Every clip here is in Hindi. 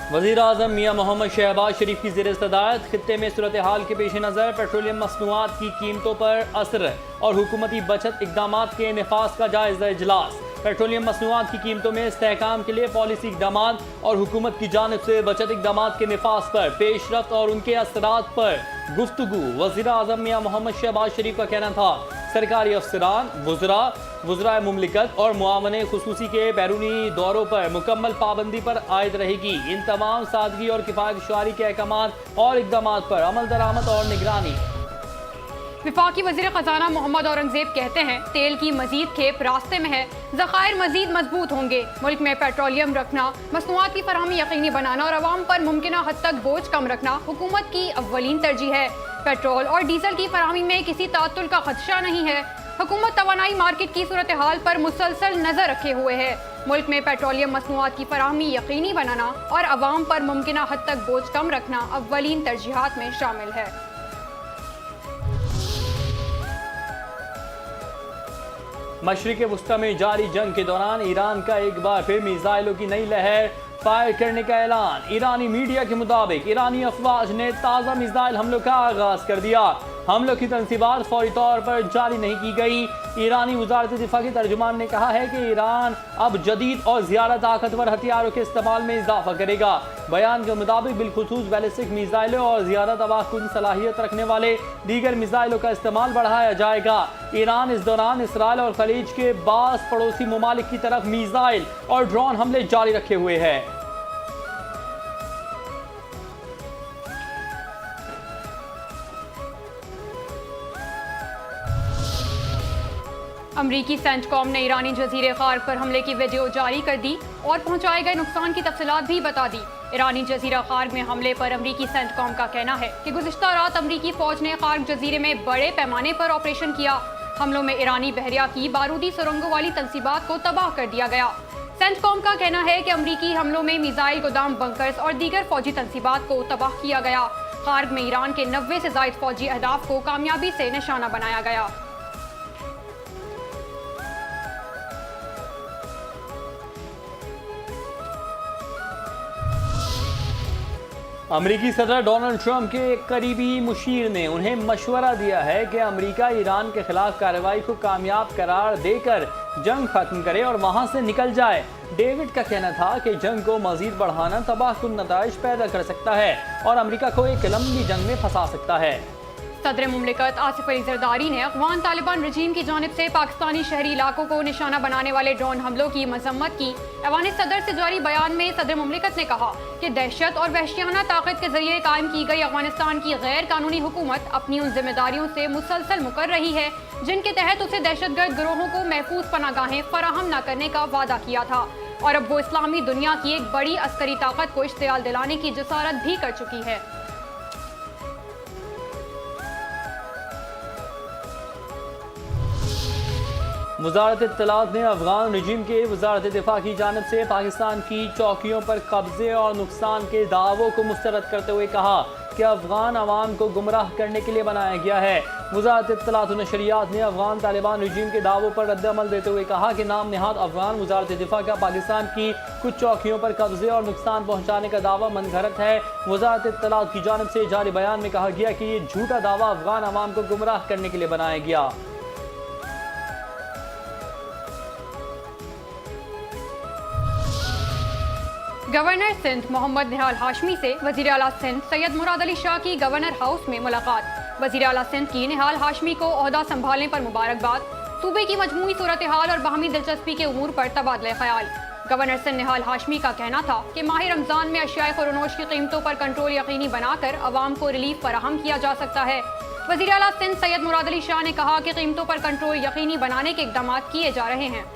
वज़ीर आज़म मियां मोहम्मद शहबाज शरीफ की ज़ेर सदारत खित्ते में सूरत हाल के पेश नज़र पेट्रोलियम मसनूआत की कीमतों पर असर और हुकूमती बचत इक़दाम के नफाज का जायज़ा इजलास। पेट्रोलियम मसनूआत की कीमतों में इस्तेहकाम के लिए पॉलिसी इक़दाम और हुकूमत की जानिब से बचत इक़दाम के नफाज पर पेशरफ्त और उनके असरात पर गुफ्तगू। वज़ीर आज़म मियां मोहम्मद शहबाज शरीफ का कहना था सरकारी अफसरान, वज़राए मुमलिकत और मुआवने खुसूसी के बैरूनी दौरों पर मुकम्मल पाबंदी पर आयद रहेगी। इन तमाम सादगी और किफ़ायत शुमारी के अहकाम और इक़दाम पर अमल दरामद और निगरानी। विफाकी वज़ीर ख़जाना मोहम्मद औरंगज़ेब कहते हैं तेल की मजीद खेप रास्ते में है, ज़खायर मजीद मजबूत होंगे। मुल्क में पेट्रोलियम रखना, मसनूआत की फराहमी यकीनी बनाना और आवाम पर मुमकिना हद तक बोझ कम रखना हुकूमत की अव्वलीन तरजीह है। पेट्रोल और डीजल की फराहमी में किसी तातुल का खदशा नहीं है। हुकूमत तवानाई मार्केट की सूरत हाल पर मुसलसल नजर रखे हुए है। मुल्क में पेट्रोलियम मसनूआत की फराहमी यकीनी बनाना और आवाम पर मुमकिना हद तक बोझ कम रखना अव्वलीन तरजीहात में शामिल है। मशरिक़ वुस्ता में जारी जंग के दौरान ईरान का एक बार फिर मिसाइलों की नई लहर फायर करने का ऐलान। ईरानी मीडिया के मुताबिक ईरानी अफवाज ने ताज़ा मिसाइल हमलों का आगाज कर दिया। हमलों की तनसीबात फौरी तौर पर जारी नहीं की गई। ईरानी वज़ारत दिफा के तर्जुमान ने कहा है कि ईरान अब जदीद और ज़्यादा ताकतवर हथियारों के इस्तेमाल में इजाफा करेगा। बयान के मुताबिक बिलखुसूस बैलिस्टिक मिसाइलों और ज़्यादा तबाहकुन सलाहियत रखने वाले दीगर मिसाइलों का इस्तेमाल बढ़ाया जाएगा। ईरान इस दौरान इसराइल और खलीज के बास पड़ोसी ममालिक की तरफ मिसाइल और ड्रोन हमले जारी रखे हुए है। अमरीकी सेंटकॉम ने ईरानी जजीरे खार्क पर हमले की वीडियो जारी कर दी और पहुंचाए गए नुकसान की तफसीलात भी बता दी। ईरानी जजीरा खार्क में हमले पर अमरीकी सेंटकॉम का कहना है कि गुज़िश्ता रात अमरीकी फौज ने खार्क जजीरे में बड़े पैमाने पर ऑपरेशन किया। हमलों में ईरानी बहरिया की बारूदी सुरंगों वाली तंसीबात को तबाह कर दिया गया। सेंटकॉम का कहना है कि अमरीकी हमलों में मिसाइल गोदाम, बंकर्स और दीगर फौजी तंसीबात को तबाह किया गया। खार्क में ईरान के 90 से ज़ायद फौजी अहदाफ को कामयाबी से निशाना बनाया गया। अमरीकी सदर डोनाल्ड ट्रंप के एक करीबी मुशीर ने उन्हें मशवरा दिया है कि अमरीका ईरान के खिलाफ कार्रवाई को कामयाब करार देकर जंग खत्म करे और वहां से निकल जाए। डेविड का कहना था कि जंग को मजीद बढ़ाना तबाहकुन नताइज पैदा कर सकता है और अमरीका को एक लंबी जंग में फंसा सकता है। सदर मुमलिकत आसिफ अली जरदारी ने अफगान तालिबान रजीम की जानिब से पाकिस्तानी शहरी इलाकों को निशाना बनाने वाले ड्रोन हमलों की मजम्मत की। ऐवान सदर से जारी बयान में सदर मुमलिकत ने कहा कि दहशत और वहशियाना ताकत के जरिए कायम की गई अफगानिस्तान की गैर कानूनी हुकूमत अपनी उन जिम्मेदारियों से मुसलसल मुकर रही है जिनके तहत उसे दहशतगर्द गिरोहों को महफूज पनागाहें फराहम न करने का वादा किया था और अब वो इस्लामी दुनिया की एक बड़ी अस्करी ताकत को इश्तियाल दिलाने की जसारत भी कर चुकी है। वज़ारत इत्तलात ने अफगान रजीम के वज़ारत दिफा की जानिब से पाकिस्तान की चौकियों पर कब्जे और नुकसान के दावों को मुस्तरद करते हुए कहा कि अफगान अवाम को गुमराह करने के लिए बनाया गया है। वज़ारत इत्तलात व नशरियात ने अफगान तालिबान रजीम के दावों पर रद्द-ए-अमल देते हुए कहा कि नाम नहाद अफगान वज़ारत दिफा का पाकिस्तान की कुछ चौकियों पर कब्जे और नुकसान पहुँचाने का दावा मनगढ़ंत है। वज़ारत इत्तलात की जानिब से जारी बयान में कहा गया कि ये झूठा दावा अफगान अवाम को गुमराह करने के लिए बनाया गया। गवर्नर सिंध मोहम्मद निहाल हाशमी से वज़ीर आला सिंध सैयद मुराद अली शाह की गवर्नर हाउस में मुलाकात। वज़ीर आला सिंध की निहाल हाशमी को ओहदा संभालने पर मुबारकबाद। सूबे की मजमूई सूरत हाल और बाहमी दिलचस्पी के उमूर पर तबादला ख्याल। गवर्नर सिंध निहाल हाशमी का कहना था कि माह रमज़ान में अशियाए खुरनोश की कीमतों पर कंट्रोल यकीनी बनाकर अवाम को रिलीफ फराहम किया जा सकता है। वज़ीर आला सिंध सैयद मुराद अली शाह ने कहा कि कीमतों पर कंट्रोल यकीनी बनाने के इक़दाम किए जा रहे हैं।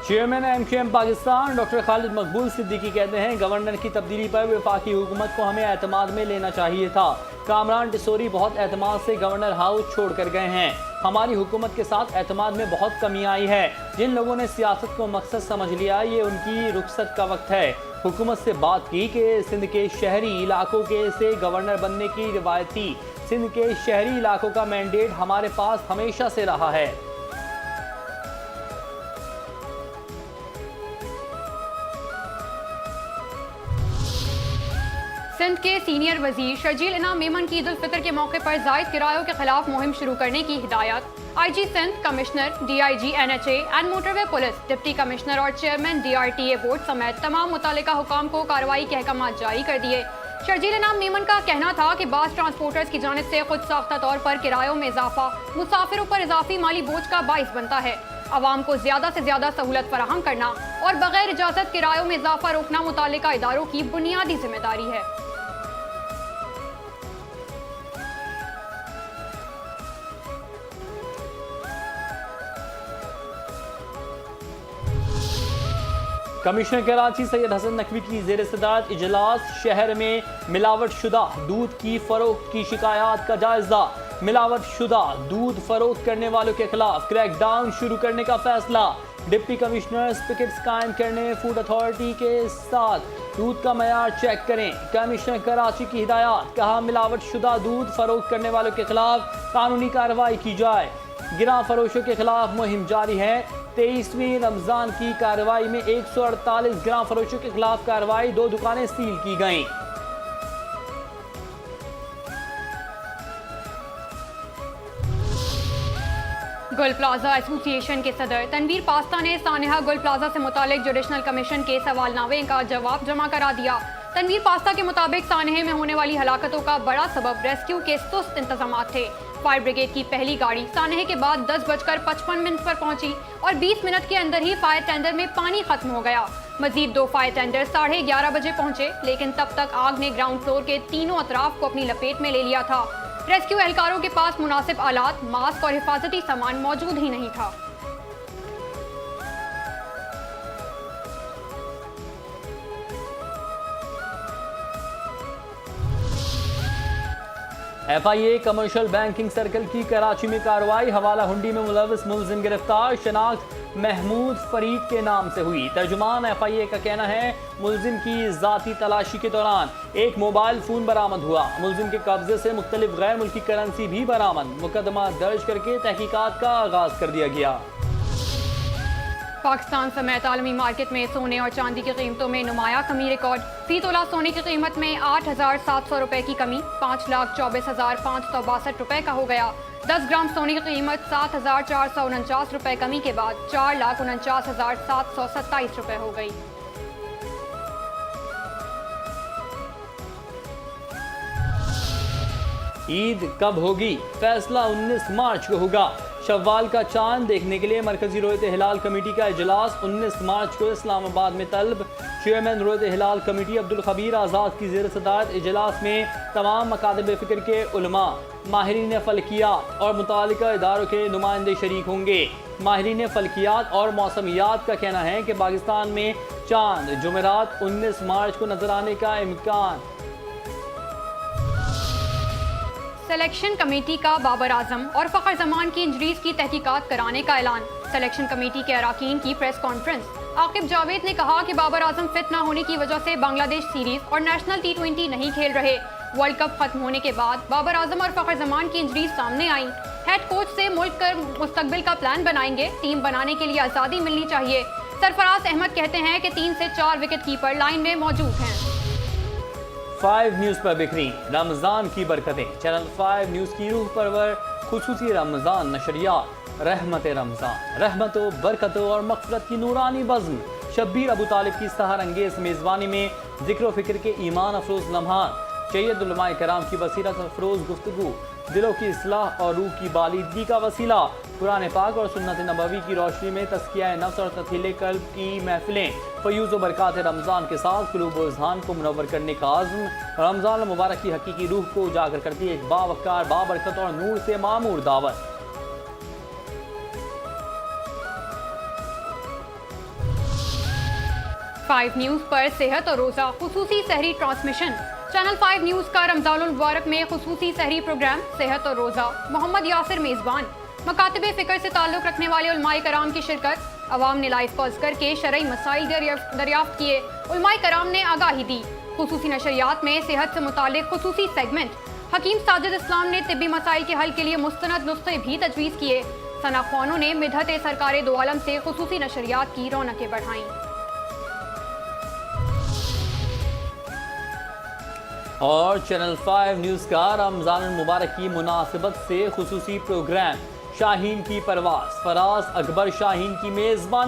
Chairman MKM Pakistan doctor Khalid मकबूल सिद्दीकी कहते हैं गवर्नर की तब्दीली पर वफाकी हुकूमत को हमें एतमाद में लेना चाहिए था। कामरान टिसोरी बहुत एतमाद से गवर्नर हाउस छोड़ कर गए हैं। हमारी हुकूमत के साथ एतमाद में बहुत कमी आई है। जिन लोगों ने सियासत को मकसद समझ लिया ये उनकी रुखसत का वक्त है। हुकूमत से बात की कि सिंध के शहरी इलाकों के से गवर्नर बनने की रिवायती सिंध के शहरी इलाकों का मैंडेट हमारे पास हमेशा से रहा है। सिंध के सीनियर वजीर शर्जील इनाम मेमन की ईद उल फितर के मौके पर जायद किरायों के खिलाफ मुहिम शुरू करने की हिदायत। IG Sindh, commissioner, DIG NHA and motorway police, deputy commissioner और चेयरमैन DRTA बोर्ड समेत तमाम मुतालिका हुकाम को कार्रवाई के अहकाम जारी कर दिए। शर्जील इनाम मेमन का कहना था कि बास ट्रांसपोर्टर्स की जानिब से खुद साख्ता तौर पर किरायों में इजाफा मुसाफिरों पर इजाफी माली बोझ का बाइस बनता है। आवाम को ज्यादा से ज्यादा सहूलत फराहम करना और बगैर इजाजत किरायों में इजाफा रोकना मुतालिका इदारों की बुनियादी जिम्मेदारी है। कमिश्नर कराची सैयद हसन नकवी की ज़ेर सदारत इजलास। शहर में मिलावट शुदा दूध की फरोख्त की शिकायत का जायजा। मिलावट शुदा दूध फरोख्त करने वालों के खिलाफ क्रैकडाउन शुरू करने का फैसला। डिप्टी कमिश्नर्स पिकेट्स कायम करने, फूड अथॉरिटी के साथ दूध का मयार चेक करें। कमिश्नर कराची की हिदायत, कहा मिलावट शुदा दूध फरोख्त करने वालों के खिलाफ कानूनी कार्रवाई की जाए। गिरा फरोशों के खिलाफ मुहिम जारी है। 23वीं रमजान की कार्रवाई में 148 गिरा फरोशों के खिलाफ कार्रवाई, 2 दुकानें सील की गईं। गुल प्लाजा एसोसिएशन के सदर तनवीर पास्ता ने सानेहा गुल प्लाजा से मुतालिक जुडिशनल कमीशन के सवालनामे का जवाब जमा करा दिया। तनवीर पास्ता के मुताबिक सानेहे में होने वाली हलाकतों का बड़ा सबब रेस्क्यू के सुस्त इंतजाम थे। फायर ब्रिगेड की पहली गाड़ी सानेहे के बाद 10:55 पर पहुंची और 20 मिनट के अंदर ही फायर टेंडर में पानी खत्म हो गया। मजीद 2 फायर टेंडर 11:30 बजे पहुंचे, लेकिन तब तक आग ने ग्राउंड फ्लोर के तीनों अतराफ को अपनी लपेट में ले लिया था। रेस्क्यू एहलकारों के पास मुनासिब आलात, मास्क और हिफाजती सामान मौजूद ही नहीं था। FIA कमर्शियल बैंकिंग सर्कल की कराची में कार्रवाई। हवाला हुंडी में मुलविस मुलजिम गिरफ्तार। शनाख्त महमूद फरीद के नाम से हुई। तर्जुमान FIA का कहना है मुलजिम की जाती तलाशी के दौरान एक मोबाइल फोन बरामद हुआ। मुलजिम के कब्जे से मुख्तलिफ गैर मुल्की करेंसी भी बरामद। मुकदमा दर्ज करके तहकीकात का आगाज कर दिया गया। पाकिस्तान समेत आलमी मार्केट में सोने और चांदी की कीमतों में नुमाया कमी रिकॉर्ड। फी तोला सोने की कीमत में 8,700 रुपए की कमी 5,24,562 रुपए का हो गया। 10 ग्राम सोने की कीमत 7,449 रुपए कमी के बाद 4,49,727 रुपए हो गई। ईद कब होगी? फैसला 19 मार्च को होगा। शव्वाल का चांद देखने के लिए मरकजी रोयत हिलाल कमेटी का इजलास 19 मार्च को इस्लामाबाद में तलब। चेयरमैन रोयत हिलाल कमेटी अब्दुल खबीर आज़ाद की ज़ेर सदारत इजलास में तमाम मकातब फ़िक्र के उलमा, माहिरीन फ़ल्कियात और मुतालिका इदारों के नुमाइंदे शरीक होंगे। माहिरीन फ़ल्कियात और मौसमियात का कहना है कि पाकिस्तान में चांद जुमेरात 19 मार्च को नजर आने का इम्कान। सिलेक्शन कमेटी का बाबर आजम और फ़खर जमान की इंजरीज की तहकीकात कराने का ऐलान। सिलेक्शन कमेटी के अराकीन की प्रेस कॉन्फ्रेंस। आकिब जावेद ने कहा कि बाबर आजम फिट न होने की वजह से बांग्लादेश सीरीज और नेशनल T20 नहीं खेल रहे। वर्ल्ड कप खत्म होने के बाद बाबर आजम और फ़खर जमान की इंजरीज सामने आई। हेड कोच से मुल्क कर मुस्तकबिल का प्लान बनाएंगे। टीम बनाने के लिए आज़ादी मिलनी चाहिए। सरफराज अहमद कहते हैं कि 3 से 4 विकेट कीपर लाइन में मौजूद हैं। 5 न्यूज़ पर बिखरी रमज़ान की बरकतें। चैनल 5 न्यूज़ की रूह परवर खुसूसी रमज़ान नशरियात। रहमत रमज़ान, रहमतों, बरकतों और मग़फ़िरत की नूरानी बज़्म। शब्बीर अबू तालिब की सहर अंगेज़ मेज़बानी में ज़िक्र फ़िक्र के ईमान अफरोज़ लम्हात। सैयद उलमाए कराम की बसीरत अफरोज़ गुफ्तगू, दिलों की इस्लाह और रूह की बालिदगी का वसीला। कुरान पाक और सुन्नत नबवी की रोशनी में तज़किया नफ्स और तथीले क़ल्ब की महफिलें। फ़यूज़ व बरक़ात रमज़ान के साथ क़ुलूब व अज़हान को मुनव्वर करने का आज़्म। रमज़ान मुबारक की हकीकी रूह को उजागर करती है एक बावक़ार, बाबरकत और नूर से मामूर दावत। फाइव न्यूज़ पर सेहत और रोज़ा खुसूसी सहरी ट्रांसमिशन। चैनल 5 न्यूज़ का रमज़ानुल मुबारक में खुसूसी सहरी प्रोग्राम सेहत और रोज़ा। मोहम्मद यासिर मेज़बान। मकातबे फ़िक्र से ताल्लुक़ रखने वाले उलमाए कराम की शिरकत। अवाम ने लाइव कॉल्स करके शरई मसाइल दरियाफ्त किए। उलमाए कराम ने आगाही दी। खुसूसी नशरियात में सेहत से मुतालिक खुसूसी सेगमेंट। हकीम साजिद इस्लाम ने तिब्बी मसाइल के हल के लिए मुस्तनद नुस्खे भी तजवीज़ किए। सना ख्वानों ने मिदहत सरकार दो आलम से खुसूसी नशरियात की रौनकें बढ़ाईं। और चैनल 5 न्यूज़ का रमज़ान मुबारक की मुनासिबत से खुसूसी प्रोग्राम शाहीन की परवाज़, फराज अकबर शाहीन की मेज़बानी